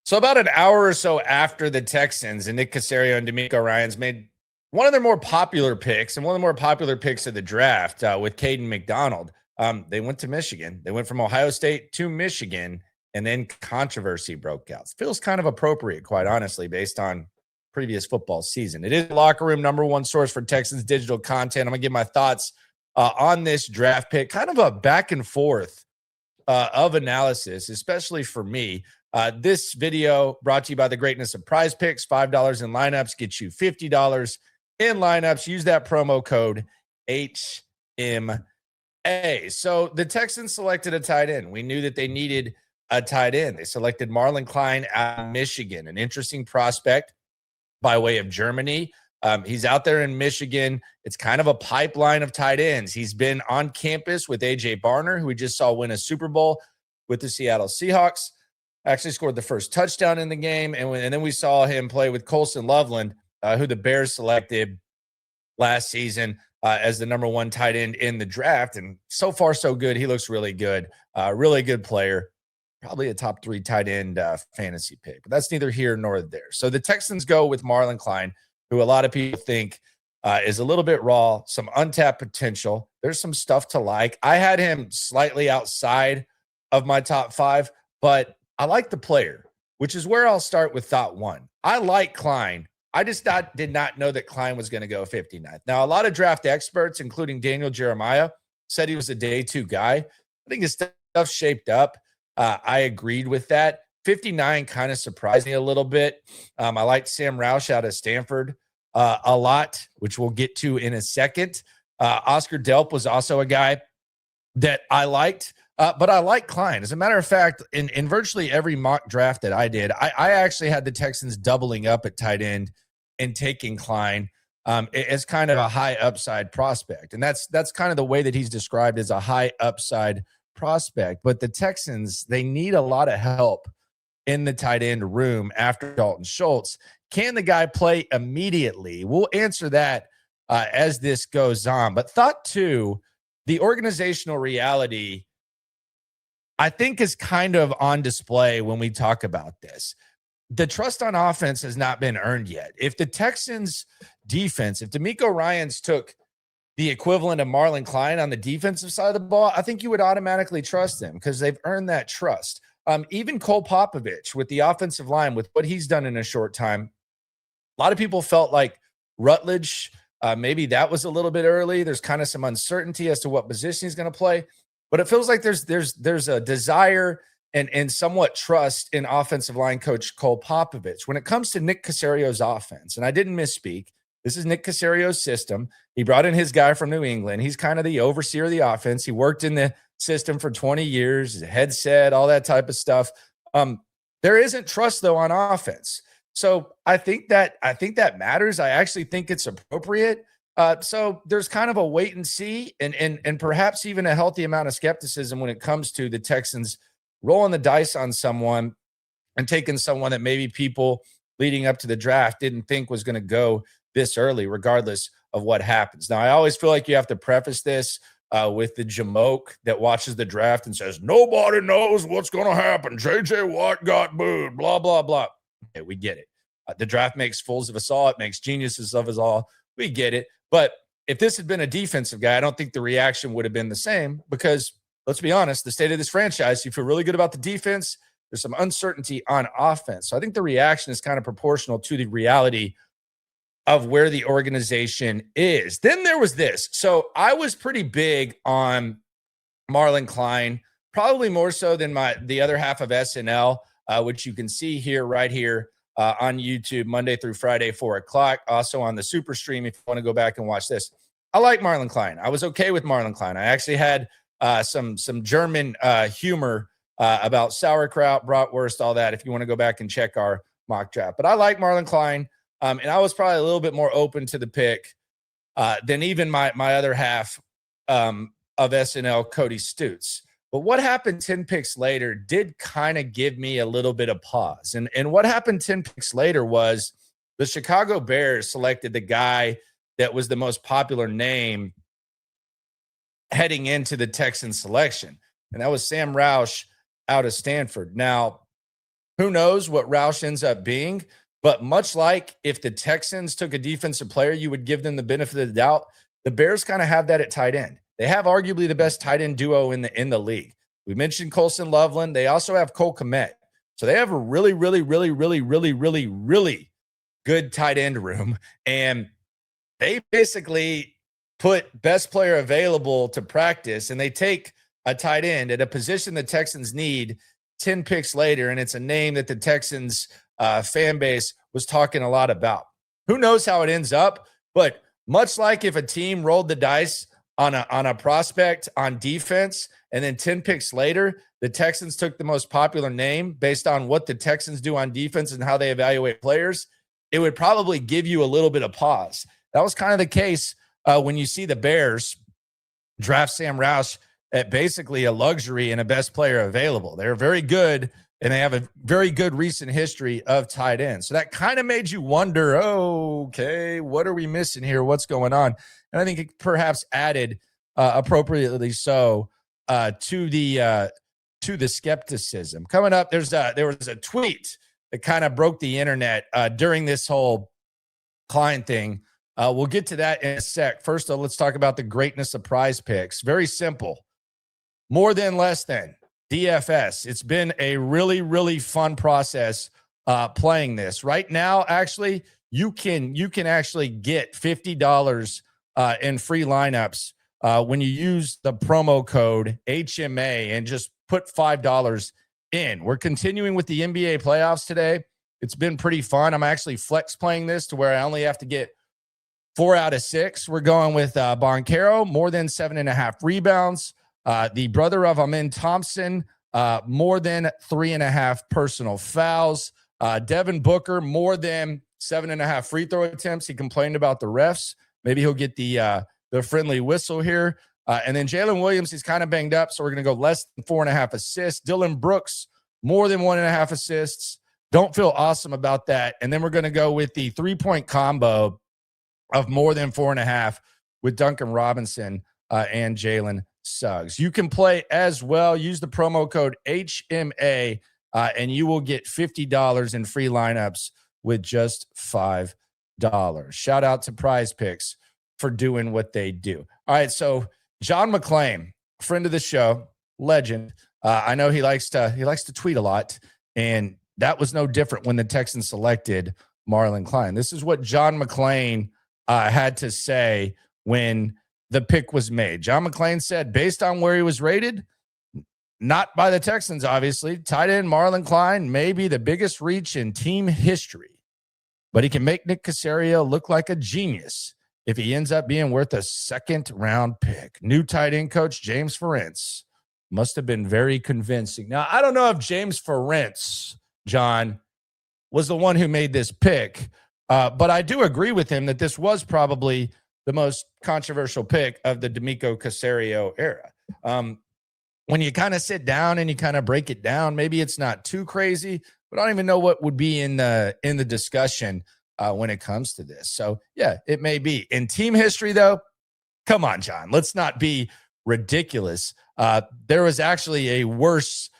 So about an hour or so after the Texans and Nick Caserio and D'Amico Ryans made one of their more popular picks and one of the more popular picks of the draft with Caden McDonald, they went to Michigan. They went from Ohio State to Michigan, and then controversy broke out. It feels kind of appropriate, quite honestly, based on previous football season. It is locker room number one source for Texans digital content. I'm going to give my thoughts on this draft pick, kind of a back and forth of analysis, especially for me. This video brought to you by the greatness of Prize Picks. $5 in lineups gets you $50 in lineups. Use that promo code HMA. So the Texans selected a tight end. We knew that they needed a tight end. They selected Marlin Klein out of Michigan, an interesting prospect by way of Germany. He's out there in Michigan. It's kind of a pipeline of tight ends. He's been on campus with A.J. Barner, who we just saw win a Super Bowl with the Seattle Seahawks. Actually scored the first touchdown in the game. And then we saw him play with Colson Loveland, who the Bears selected last season as the number one tight end in the draft. And so far, so good. He looks really good. Really good player. Probably a top 3 tight end fantasy pick. But that's neither here nor there. So the Texans go with Marlin Klein, who a lot of people think is a little bit raw, some untapped potential. There's some stuff to like. I had him slightly outside of my top 5, but I like the player, which is where I'll start with thought 1. I like Klein. I just did not know that Klein was going to go 59th. Now, a lot of draft experts, including Daniel Jeremiah, said he was a day 2 guy. I think his stuff shaped up. I agreed with that. 59 kind of surprised me a little bit. I liked Sam Roush out of Stanford a lot, which we'll get to in a second. Oscar Delp was also a guy that I liked. But I like Klein. As a matter of fact, in virtually every mock draft that I did, I actually had the Texans doubling up at tight end and taking Klein as kind of a high upside prospect. And that's kind of the way that he's described as a high upside prospect. But the Texans, they need a lot of help in the tight end room after Dalton Schultz. Can the guy play immediately? We'll answer that as this goes on. But thought 2, the organizational reality, I think, is kind of on display when we talk about this. The trust on offense has not been earned yet. If the Texans defense, if D'Amico Ryans took the equivalent of Marlin Klein on the defensive side of the ball, I think you would automatically trust them because they've earned that trust. Even Cole Popovich with the offensive line, with what he's done in a short time, a lot of people felt like Rutledge, maybe that was a little bit early. There's kind of some uncertainty as to what position he's going to play. But it feels like there's a desire and somewhat trust in offensive line coach Cole Popovich. When it comes to Nick Caserio's offense, and I didn't misspeak, this is Nick Caserio's system. He brought in his guy from New England. He's kind of the overseer of the offense. He worked in the system for 20 years, headset, all that type of stuff. There isn't trust, though, on offense. So I think that matters. I actually think it's appropriate. So there's kind of a wait and see and perhaps even a healthy amount of skepticism when it comes to the Texans rolling the dice on someone and taking someone that maybe people leading up to the draft didn't think was going to go this early, regardless of what happens. Now, I always feel like you have to preface this with the jamoke that watches the draft and says, nobody knows what's going to happen. J.J. Watt got booed, blah, blah, blah. Okay, we get it. The draft makes fools of us all. It makes geniuses of us all. We get it. But if this had been a defensive guy, I don't think the reaction would have been the same because, let's be honest, the state of this franchise, you feel really good about the defense. There's some uncertainty on offense. So I think the reaction is kind of proportional to the reality of where the organization is. Then there was this. So I was pretty big on Marlin Klein, probably more so than the other half of SNL, which you can see here, right here, on YouTube, Monday through Friday, 4 o'clock. Also on the Super Stream, if you want to go back and watch this. I like Marlin Klein. I was okay with Marlin Klein. I actually had some German humor about sauerkraut, bratwurst, all that, if you want to go back and check our mock draft. But I like Marlin Klein, and I was probably a little bit more open to the pick than even my other half of SNL, Cody Stutes. But what happened 10 picks later did kind of give me a little bit of pause. And what happened 10 picks later was the Chicago Bears selected the guy that was the most popular name heading into the Texans selection. And that was Sam Roush out of Stanford. Now, Who knows what Roush ends up being? But much like if the Texans took a defensive player, you would give them the benefit of the doubt. The Bears kind of have that at tight end. They have arguably the best tight end duo in the league. We mentioned Colson Loveland. They also have Cole Kmet. So they have a really, really, really, really, really, really, really good tight end room. And they basically put best player available to practice, and they take a tight end at a position the Texans need 10 picks later, and it's a name that the Texans fan base was talking a lot about. Who knows how it ends up, but much like if a team rolled the dice on a prospect on defense, and then 10 picks later, the Texans took the most popular name based on what the Texans do on defense and how they evaluate players, it would probably give you a little bit of pause. That was kind of the case when you see the Bears draft Sam Roush at basically a luxury and a best player available. They're very good, and they have a very good recent history of tight ends. So that kind of made you wonder, okay, what are we missing here? What's going on? And I think it perhaps added appropriately so to the skepticism. Coming up, there was a tweet that kind of broke the internet during this whole Klein thing. We'll get to that in a sec. First, let's talk about the greatness of Prize Picks. Very simple. More than, less than. DFS. It's been a really, really fun process playing this. Right now, actually, you can actually get $50 in free lineups when you use the promo code HMA and just put $5 in. We're continuing with the NBA playoffs today. It's been pretty fun. I'm actually flex playing this to where I only have to get 4 out of 6. We're going with Boncaro, more than 7.5 rebounds. The brother of Amin Thompson, more than 3.5 personal fouls. Devin Booker, more than 7.5 free throw attempts. He complained about the refs. Maybe he'll get the friendly whistle here. And then Jalen Williams, he's kind of banged up, so we're going to go less than 4.5 assists. Dylan Brooks, more than 1.5 assists. Don't feel awesome about that. And then we're going to go with the 3-point combo of more than 4.5 with Duncan Robinson and Jalen Suggs. You can play as well. Use the promo code HMA, and you will get $50 in free lineups with just $5. Shout out to Prize Picks for doing what they do. All right, so John McClain, friend of the show, legend. I know he likes to tweet a lot, and that was no different when the Texans selected Marlin Klein. This is what John McClain had to say when the pick was made. John McClain said, based on where he was rated, not by the Texans, obviously, tight end Marlin Klein may be the biggest reach in team history, but he can make Nick Caserio look like a genius if he ends up being worth a second-round pick. New tight end coach James Ferentz must have been very convincing. Now, I don't know if James Ferentz, John, was the one who made this pick, but I do agree with him that this was probably the most controversial pick of the D'Amico Caserio era. When you kind of sit down and you kind of break it down, maybe it's not too crazy, but I don't even know what would be in the discussion when it comes to this. So, yeah, it may be. In team history, though, come on, John. Let's not be ridiculous. There was actually a worse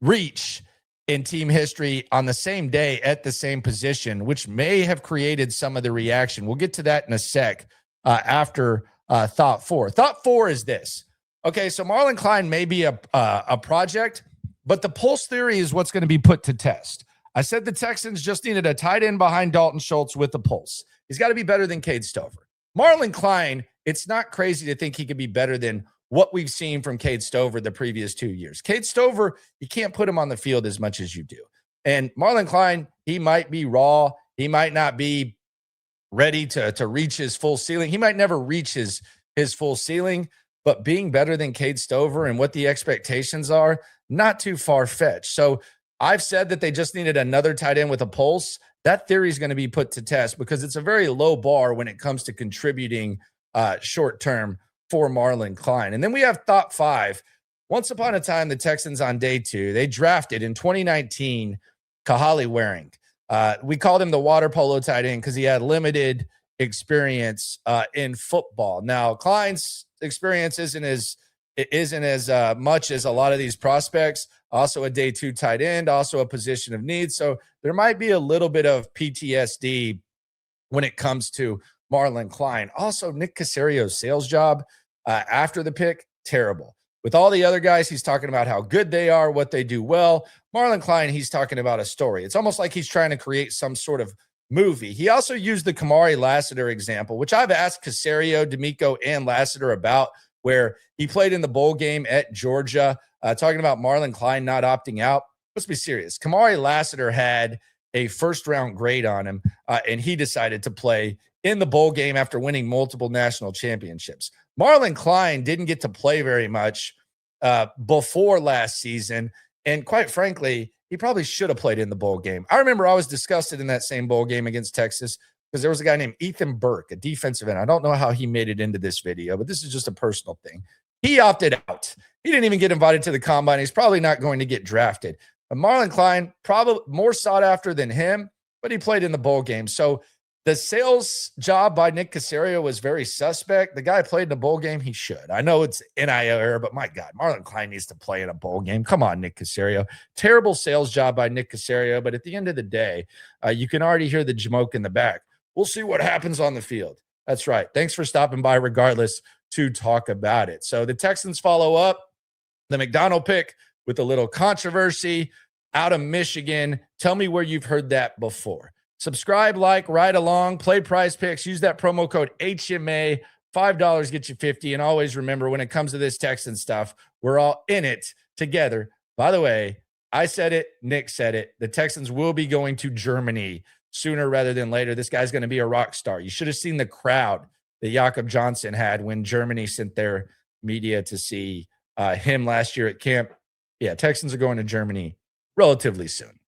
reach in team history on the same day at the same position, which may have created some of the reaction. We'll get to that in a sec after Thought 4. Thought 4 is this. Okay, so Marlin Klein may be a project, but the pulse theory is what's going to be put to test. I said the Texans just needed a tight end behind Dalton Schultz with the pulse. He's got to be better than Cade Stover. Marlin Klein, it's not crazy to think he could be better than what we've seen from Cade Stover the previous 2 years. Cade Stover, you can't put him on the field as much as you do. And Marlin Klein, he might be raw. He might not be ready to reach his full ceiling. He might never reach his full ceiling, but being better than Cade Stover and what the expectations are, not too far-fetched. So I've said that they just needed another tight end with a pulse. That theory is going to be put to test because it's a very low bar when it comes to contributing short-term for Marlin Klein. And then we have Thought 5. Once upon a time, the Texans on day 2, they drafted in 2019 Kahale Waring. We called him the water polo tight end because he had limited experience in football. Now, Klein's experience isn't as much as a lot of these prospects, also a day 2 tight end, also a position of need. So there might be a little bit of PTSD when it comes to Marlin Klein. Also, Nick Caserio's sales job after the pick, terrible. With all the other guys, he's talking about how good they are, what they do well. Marlin Klein, he's talking about a story. It's almost like he's trying to create some sort of movie. He also used the Kamari Lassiter example, which I've asked Caserio, D'Amico, and Lassiter about, where he played in the bowl game at Georgia, talking about Marlin Klein not opting out. Let's be serious. Kamari Lassiter had a first-round grade on him, and he decided to play in the bowl game after winning multiple national championships. Marlin Klein didn't get to play very much before last season, and quite frankly, he probably should have played in the bowl game. I remember I was disgusted in that same bowl game against Texas because there was a guy named Ethan Burke, a defensive end. I don't know how he made it into this video, but this is just a personal thing. He opted out. He didn't even get invited to the combine. He's probably not going to get drafted. But Marlin Klein, probably more sought after than him, but he played in the bowl game. So the sales job by Nick Caserio was very suspect. The guy played in a bowl game. He should. I know it's NIL era, but my God, Marlin Klein needs to play in a bowl game. Come on, Nick Caserio. Terrible sales job by Nick Caserio, but at the end of the day, you can already hear the jamoke in the back. We'll see what happens on the field. That's right. Thanks for stopping by regardless to talk about it. So the Texans follow up the McDonald pick with a little controversy out of Michigan. Tell me where you've heard that before. Subscribe, like, ride along, play Prize Picks. Use that promo code HMA. $5 gets you 50. And always remember, when it comes to this Texan stuff, we're all in it together. By the way, I said it. Nick said it. The Texans will be going to Germany sooner rather than later. This guy's going to be a rock star. You should have seen the crowd that Jakob Johnson had when Germany sent their media to see him last year at camp. Yeah, Texans are going to Germany relatively soon.